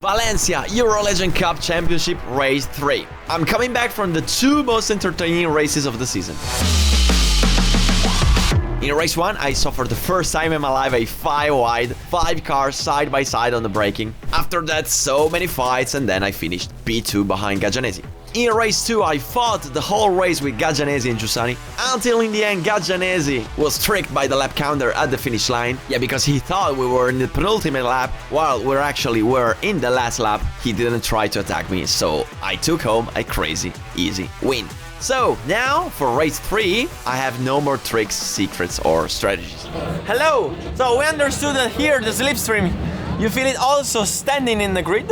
Valencia EuroLEGEND Cup Championship Race 3. I'm coming back from the two most entertaining races of the season. In race 1, I saw for the first time in my life a 5-wide, 5 cars side by side on the braking. After that, so many fights, and then I finished P2 behind Gajanesi. In race 2, I fought the whole race with Gajanesi and Giussani, until in the end Gajanesi was tricked by the lap counter at the finish line. Yeah, because he thought we were in the penultimate lap, while we actually were in the last lap. He didn't try to attack me, so I took home a crazy, easy win. So, now, for race 3, I have no more tricks, secrets or strategies. Hello! So, we understood that here, the slipstream, you feel it also standing in the grid.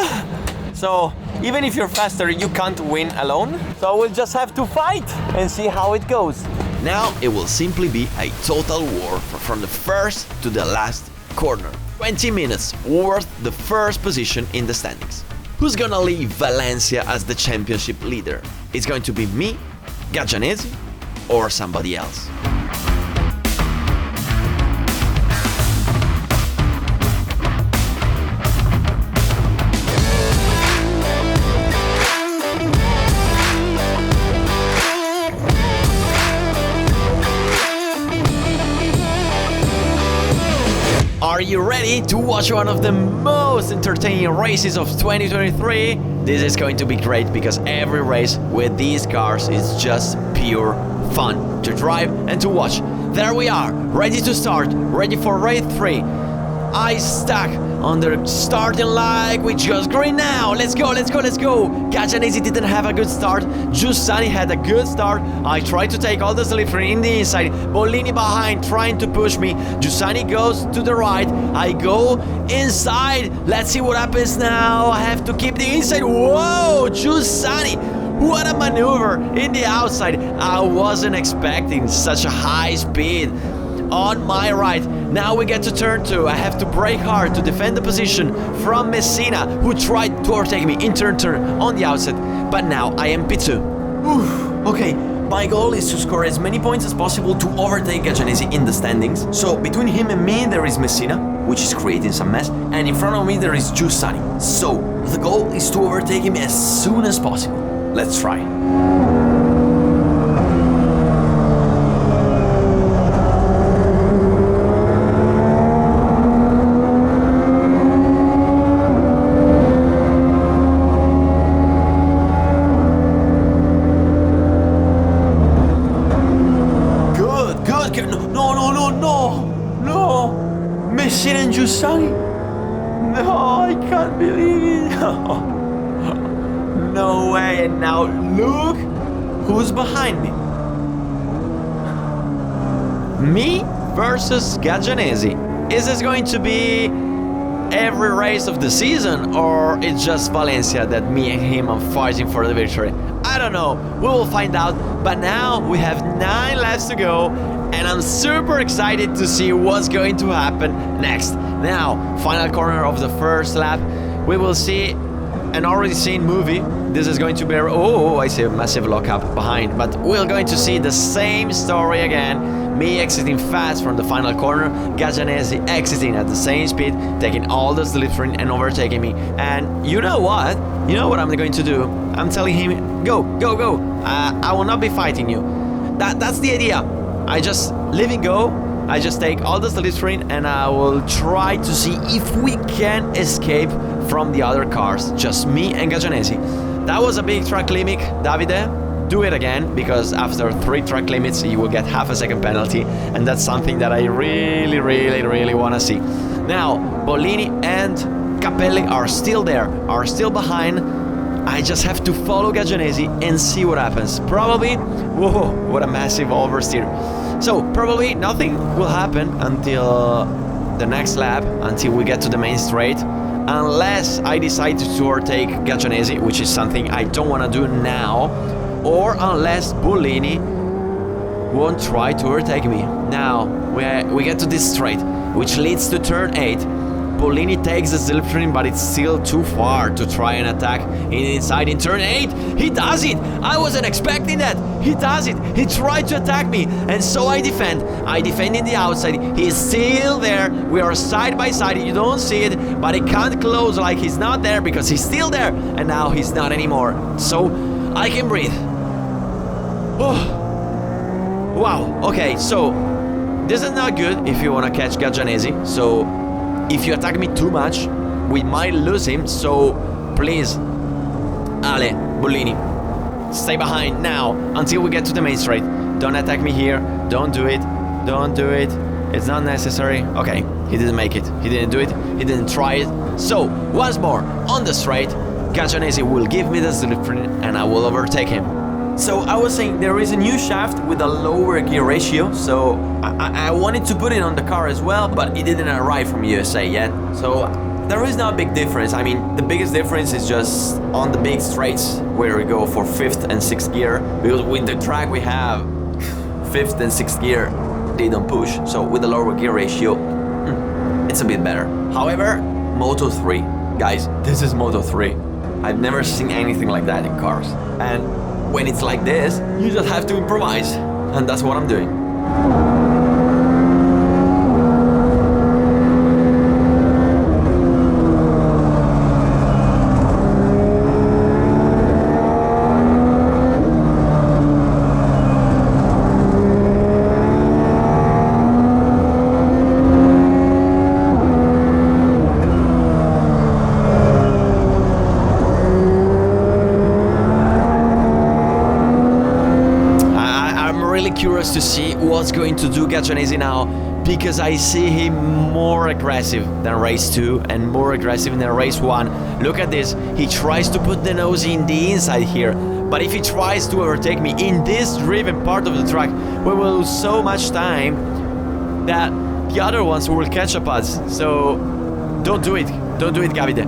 So, even if you're faster, you can't win alone. So, we'll just have to fight and see how it goes. Now, it will simply be a total war from the first to the last corner. 20 minutes worth the first position in the standings. Who's gonna leave Valencia as the championship leader? It's going to be me, Gajanesi, or somebody else. Are you ready to watch one of the most entertaining races of 2023? This is going to be great because every race with these cars is just pure fun to drive and to watch. There we are, ready to start, ready for race 3. I stuck on the starting line, we just green now. Let's go, let's go, let's go. Gajanesi didn't have a good start. Giussani had a good start. I tried to take all the slipstream in the inside. Bollini behind, trying to push me. Giussani goes to the right. I go inside. Let's see what happens now. I have to keep the inside. Whoa, Giussani. What a maneuver in the outside. I wasn't expecting such a high speed on my right. Now we get to turn 2. I have to brake hard to defend the position from Messina, who tried to overtake me in turn on the outset, but now I am P2. Okay, my goal is to score as many points as possible to overtake Gajanesi in the standings. So between him and me there is Messina, which is creating some mess, and in front of me there is Giussani. So the goal is to overtake him as soon as possible. Let's try. No! Messina and Giussani? No, I can't believe it! No way, and now look who's behind me. Me versus Gajanesi. Is this going to be every race of the season, or it's just Valencia that me and him are fighting for the victory? I don't know, we will find out, but now we have 9 laps to go, and I'm super excited to see what's going to happen next. Now, final corner of the first lap, we will see an already seen movie. This is going to be, I see a massive lockup behind, but we're going to see the same story again. Me exiting fast from the final corner, Gajanesi exiting at the same speed, taking all the slipstream and overtaking me. And you know what? You know what I'm going to do? I'm telling him, go. I will not be fighting you. That's the idea. I just leave it go. I just take all the slipstream and I will try to see if we can escape from the other cars. Just me and Gajanesi. That was a big track limit, Davide. Do it again, because after 3 track limits you will get half a second penalty, and that's something that I really want to see. Now, Bollini and Capelli are still there, are still behind. I just have to follow Gajanesi and see what happens. Probably, whoa, what a massive oversteer. So, probably nothing will happen until the next lap, until we get to the main straight, unless I decide to overtake Gajanesi, which is something I don't want to do now, or unless Bollini won't try to overtake me. Now, we get to this straight, which leads to turn 8. Bolini takes the slipstream, but it's still too far to try and attack inside in turn 8. He does it! I wasn't expecting that! He does it! He tried to attack me, and so I defend. I defend in the outside. He's still there. We are side by side. You don't see it, but he can't close like he's not there because he's still there, and now he's not anymore. So I can breathe. Oh. Wow, okay, so this is not good if you want to catch Gajanesi. So if you attack me too much, we might lose him. So please, Ale, Bolini, stay behind now until we get to the main straight. Don't attack me here. Don't do it. Don't do it. It's not necessary. Okay, he didn't make it. He didn't do it. He didn't try it. So once more on the straight, Gajanesi will give me the slipstream and I will overtake him. So I was saying there is a new shaft with a lower gear ratio, so I wanted to put it on the car as well, but it didn't arrive from USA yet. So there is no big difference. I mean, the biggest difference is just on the big straights where we go for 5th and 6th gear, because with the track we have 5th and 6th gear, they don't push. So with the lower gear ratio, it's a bit better. However, Moto 3, guys, this is Moto 3. I've never seen anything like that in cars. And when it's like this, you just have to improvise, and that's what I'm doing. Curious to see what's going to do Gajanesi now, because I see him more aggressive than race 2 and more aggressive than race 1. Look at this, he tries to put the nose in the inside here, but if he tries to overtake me in this driven part of the track, we will lose so much time that the other ones will catch up us. So don't do it, Gavide.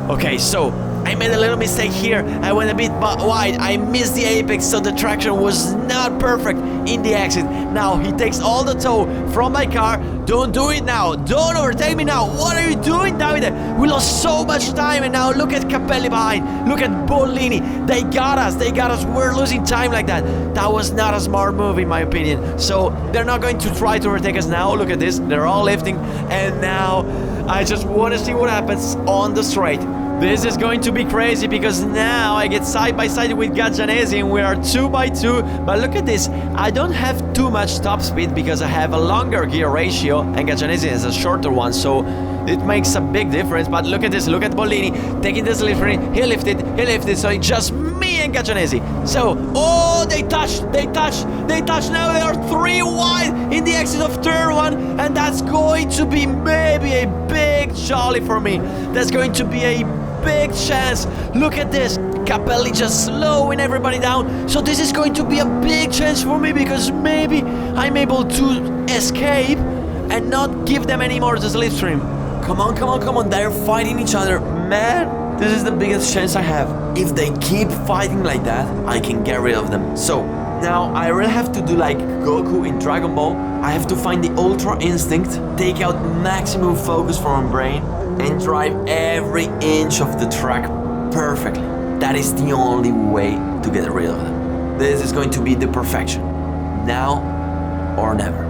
Okay, so I made a little mistake here. I went a bit wide. I missed the apex, so the traction was not perfect in the exit. Now he takes all the tow from my car. Don't do it now. Don't overtake me now. What are you doing, Davide? We lost so much time, and now look at Capelli behind. Look at Bolini. They got us. We're losing time like that. That was not a smart move, in my opinion. So they're not going to try to overtake us now. Look at this. They're all lifting, and now I just want to see what happens on the straight. This is going to be crazy because now I get side by side with Gajanesi and we are 2 by 2. But look at this, I don't have too much top speed because I have a longer gear ratio and Gajanesi has a shorter one, so it makes a big difference. But look at this, look at Bolini taking the slipstream. He lifted, so it's just me and Gajanesi. So, oh, they touched. Now they are 3 wide in the exit of turn 1, and that's going to be maybe a big jolly for me. That's going to be a big chance. Look at this, Capelli just slowing everybody down. So this is going to be a big chance for me because maybe I'm able to escape and not give them any more the slipstream. Come on, they're fighting each other. Man, this is the biggest chance I have. If they keep fighting like that, I can get rid of them. So now I really have to do like Goku in Dragon Ball. I have to find the Ultra Instinct, take out maximum focus from my brain, and drive every inch of the track perfectly. That is the only way to get rid of them. This is going to be the perfection. Now or never.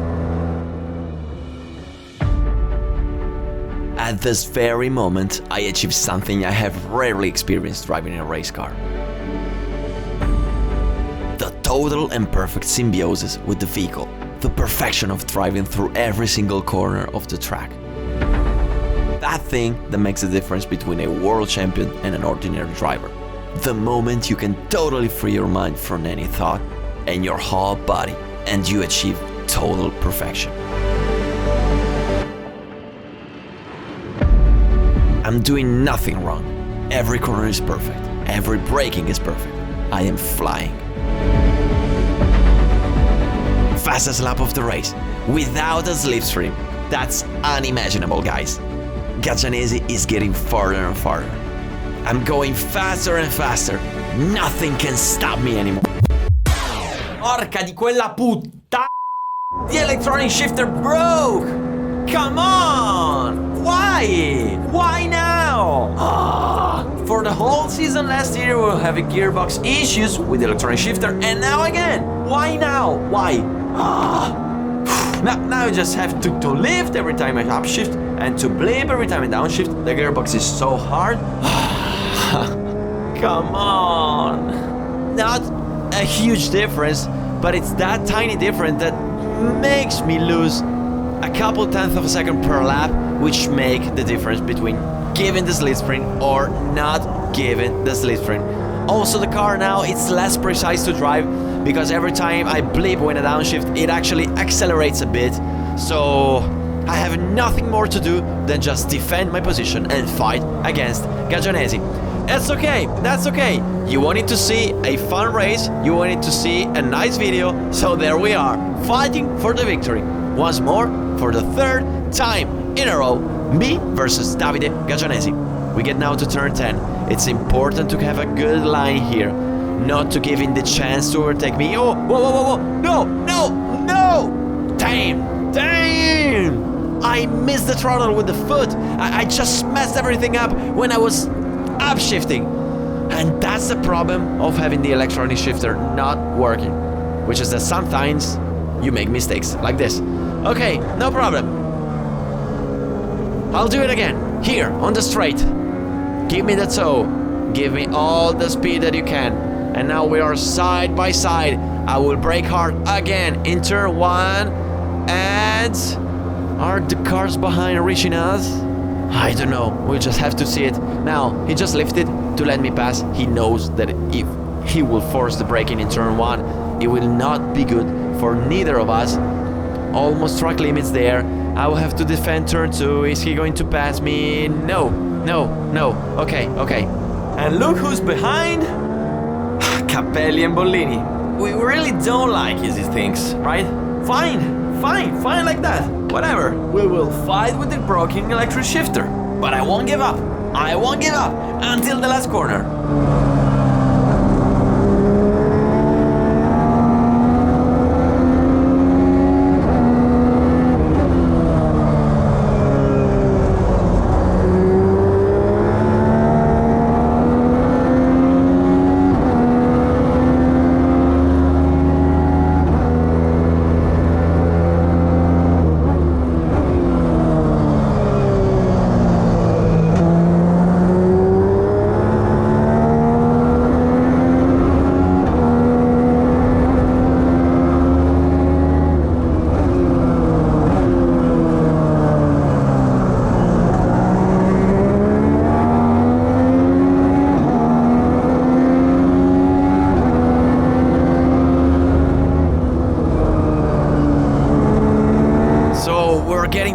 At this very moment, I achieved something I have rarely experienced driving a race car. The total and perfect symbiosis with the vehicle. The perfection of driving through every single corner of the track. That thing that makes the difference between a world champion and an ordinary driver. The moment you can totally free your mind from any thought and your whole body, and you achieve total perfection. I'm doing nothing wrong. Every corner is perfect. Every braking is perfect. I am flying. Fastest lap of the race, without a slipstream. That's unimaginable, guys. Gajanesi is getting farther and farther. I'm going faster and faster. Nothing can stop me anymore. Porca di quella puttana! The electronic shifter broke! Come on! Why? Why now? For the whole season last year we were having gearbox issues with the electronic shifter, and now again. Why now? Why? Now I just have to lift every time I upshift and to blip every time I downshift. The gearbox is so hard. Come on. Not a huge difference, but it's that tiny difference that makes me lose a couple tenths of a second per lap, which make the difference between giving the slipstream or not giving the slipstream. Also, the car now, it's less precise to drive because every time I blip when I downshift, it actually accelerates a bit. So I have nothing more to do than just defend my position and fight against Gagianesi. That's okay, that's okay. You wanted to see a fun race, you wanted to see a nice video, so there we are, fighting for the victory. Once more, for the third time in a row, me versus Davide Gagianesi. We get now to turn 10. It's important to have a good line here, not to give him the chance to overtake me. Oh, whoa, whoa, whoa, whoa, no, no, no! Damn, damn! I missed the throttle with the foot. I just messed everything up when I was upshifting. And that's the problem of having the electronic shifter not working, which is that sometimes you make mistakes like this. Okay, no problem. I'll do it again, here, on the straight. Give me the toe. Give me all the speed that you can. And now we are side by side. I will brake hard again in turn 1. And are the cars behind reaching us? I don't know, we'll just have to see it. Now, he just lifted to let me pass. He knows that if he will force the braking in turn 1, it will not be good for neither of us. Almost track limits there. I will have to defend turn 2. Is he going to pass me? No, no, no. Okay, okay. And look who's behind. Capelli and Bollini. We really don't like easy things, right? Fine, fine, fine like that. Whatever. We will fight with the broken electric shifter. But I won't give up. I won't give up until the last corner.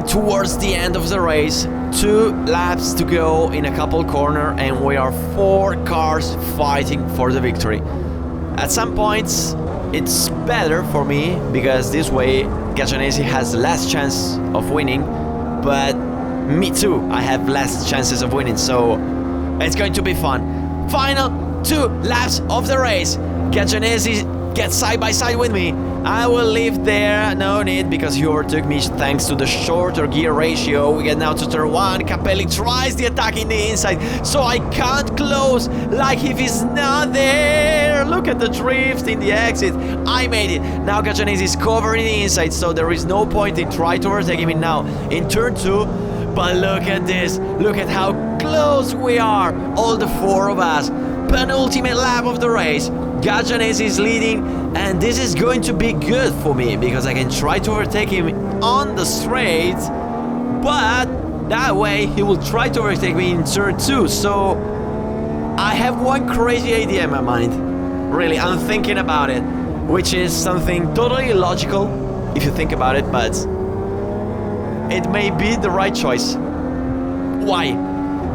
Towards the end of the race, 2 laps to go in a couple corner, and we are 4 cars fighting for the victory. At some points it's better for me because this way Gagianesi has less chance of winning, but me too, I have less chances of winning, so it's going to be fun. Final 2 laps of the race. Gagianesi gets side by side with me. I will leave there, no need, because he overtook me thanks to the shorter gear ratio. We get now to turn 1, Capelli tries the attack in the inside, so I can't close like if he's not there. Look at the drift in the exit. I made it. Now Gagianesi is covering the inside, so there is no point in trying to overtake him now in turn 2. But look at this, look at how close we are, all the 4 of us. Penultimate lap of the race. Gagianesi is leading, and this is going to be good for me because I can try to overtake him on the straight, but that way he will try to overtake me in turn 2. So I have one crazy idea in my mind. Really, I'm thinking about it, which is something totally illogical if you think about it, but it may be the right choice. Why?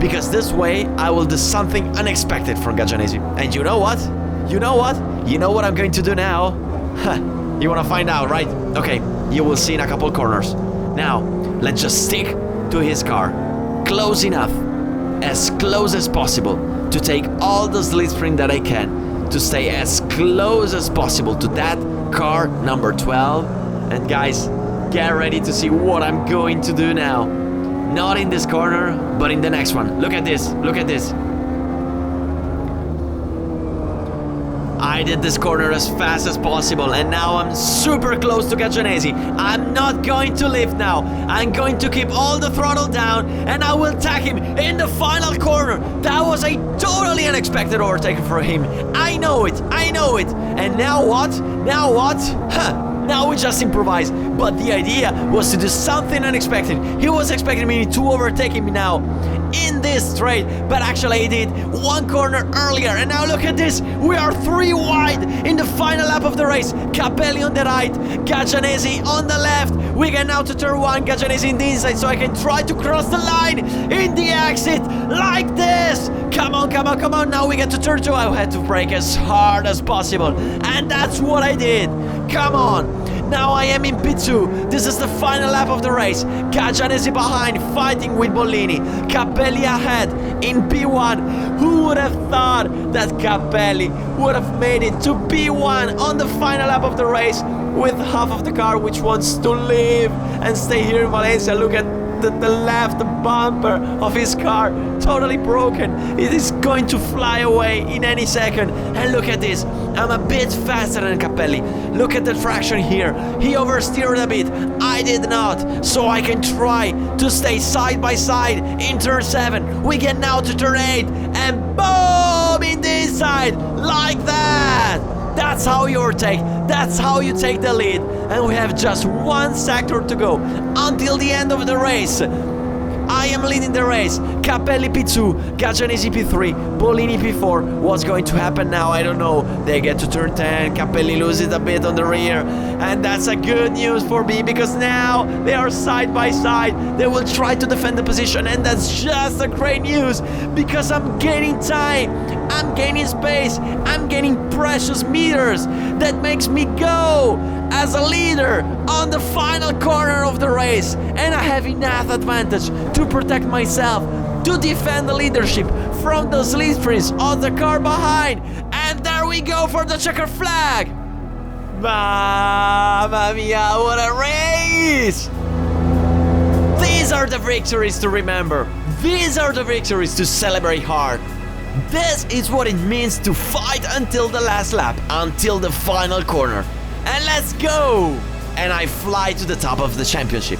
Because this way I will do something unexpected from Gagianesi. And you know what? You know what? You know what I'm going to do now? You wanna find out, right? Okay, you will see in a couple corners. Now, let's just stick to his car. Close enough, as close as possible, to take all the slipstream that I can, to stay as close as possible to that car number 12. And guys, get ready to see what I'm going to do now. Not in this corner, but in the next one. Look at this, look at this. I did this corner as fast as possible, and now I'm super close to Gagianesi. I'm not going to lift now. I'm going to keep all the throttle down, and I will tag him in the final corner. That was a totally unexpected overtake for him. I know it, I know it. And now what? Now what? Now we just improvise. But the idea was to do something unexpected. He was expecting me to overtake him now in this straight, but actually I did one corner earlier, and now look at this. We are 3 wide in the final lap of the race. Capelli on the right, Gagianesi on the left. We get now to turn 1, Gagianesi in the inside, so I can try to cross the line in the exit like this. Come on, come on, come on. Now we get to turn 2. I had to brake as hard as possible, and that's what I did. Come on. Now I am in P2. This is the final lap of the race. Gagianesi behind, fighting with Bollini. Capelli ahead in P1. Who would have thought that Capelli would have made it to P1 on the final lap of the race with half of the car which wants to leave and stay here in Valencia? Look at the left bumper of his car, totally broken. It is going to fly away in any second. And look at this, I'm a bit faster than Capelli. Look at the traction here. He oversteered a bit, I did not, so I can try to stay side by side in turn 7. We get now to turn 8, and boom, in the inside, like that. That's how you overtake, that's how you take the lead. And we have just one sector to go until the end of the race. I am leading the race. Capelli P2, Gagianesi P3, Bollini P4. What's going to happen now? I don't know. They get to turn 10. Capelli loses a bit on the rear. And that's a good news for me, because now they are side by side. They will try to defend the position, and that's just a great news, because I'm gaining time. I'm gaining space. I'm gaining precious meters. That makes me go as a leader on the final corner of the race, and I have enough advantage to protect myself, to defend the leadership from the slipstreams of the car behind. And there we go for the checker flag. Mamma mia, what a race! These are the victories to remember. These are the victories to celebrate hard. This is what it means to fight until the last lap, until the final corner. And let's go! And I fly to the top of the championship.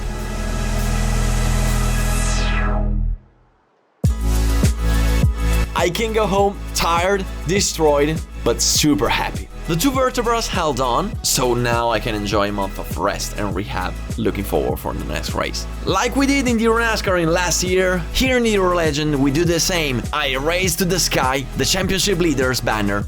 I can go home tired, destroyed, but super happy. The 2 vertebrae held on, so now I can enjoy a month of rest and rehab, looking forward for the next race. Like we did in the Naska in last year, here in the EuroLEGEND we do the same. I raise to the sky the championship leader's banner.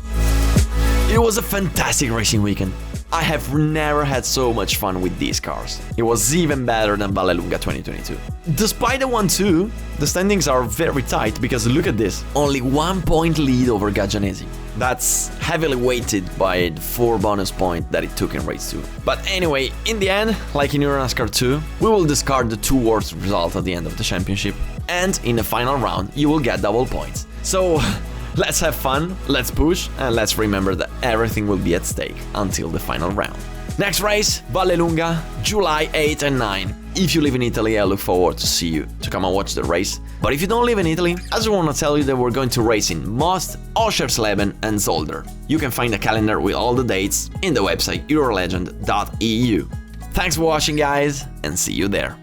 It was a fantastic racing weekend. I have never had so much fun with these cars. It was even better than Vallelunga 2022. Despite the 1-2, the standings are very tight, because look at this, only 1 point lead over Gagianesi. That's heavily weighted by the 4 bonus points that it took in race 2. But anyway, in the end, like in EuroNASCAR 2, we will discard the 2 worst results at the end of the championship, and in the final round you will get double points. So let's have fun, let's push, and let's remember that everything will be at stake until the final round. Next race, Vallelunga, July 8 and 9. If you live in Italy, I look forward to see you, to come and watch the race. But if you don't live in Italy, I just want to tell you that we're going to race in Most, Oschersleben and Zolder. You can find a calendar with all the dates in the website eurolegend.eu. Thanks for watching, guys, and see you there.